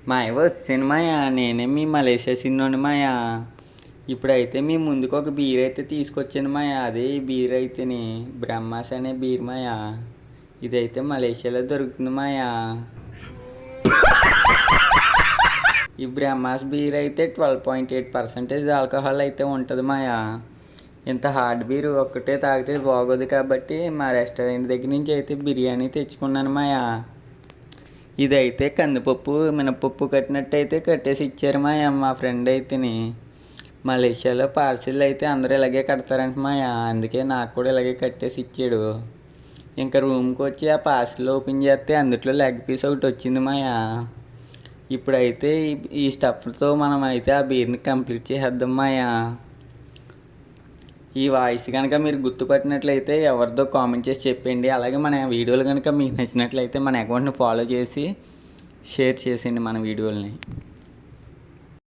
మాయ వచ్చాను మాయా, నేనే మీ మలేషియా సిన్నోని మాయా. ఇప్పుడైతే మీ ముందుకు ఒక బీర్ అయితే తీసుకొచ్చాను మాయా. అదే ఈ బీర్ అయితేని బ్రహ్మాస్ అనే బీర్ మాయా. ఇదైతే మలేషియాలో దొరుకుతుంది మాయా. ఈ బ్రహ్మాస్ బీర్ అయితే 12.8% ఆల్కహాల్ అయితే ఉంటుంది మాయా. ఇంత హార్డ్ బీర్ ఒక్కటే తాగితే బాగోదు కాబట్టి మా రెస్టారెంట్ దగ్గర నుంచి అయితే బిర్యానీ తెచ్చుకున్నాను మాయా. ఇదైతే కందిపప్పు మినపప్పు కట్టినట్టు కట్టేసి ఇచ్చారు మాయా. మా ఫ్రెండ్ అయితేని మలేషియాలో పార్సిల్ అయితే అందరూ ఇలాగే కడతారంట మాయా. అందుకే నాకు కూడా ఇలాగే కట్టేసి ఇచ్చాడు. ఇంకా రూమ్కి వచ్చి ఆ పార్సిల్ ఓపెన్ చేస్తే అందులో లెగ్ పీస్ ఒకటి వచ్చింది మాయా. ఇప్పుడైతే ఈ స్టఫ్తో మనం అయితే ఆ బీర్ని కంప్లీట్ చేసేద్దాం మాయా. ఈ వాయిస్ కనుక మీరు గుర్తుపట్టినట్లయితే ఎవరిదో కామెంట్ చేసి చెప్పండి. అలాగే మన వీడియోలు కనుక మీకు నచ్చినట్లయితే మన అకౌంట్ని ఫాలో చేసి షేర్ చేసేయండి మన వీడియోలని.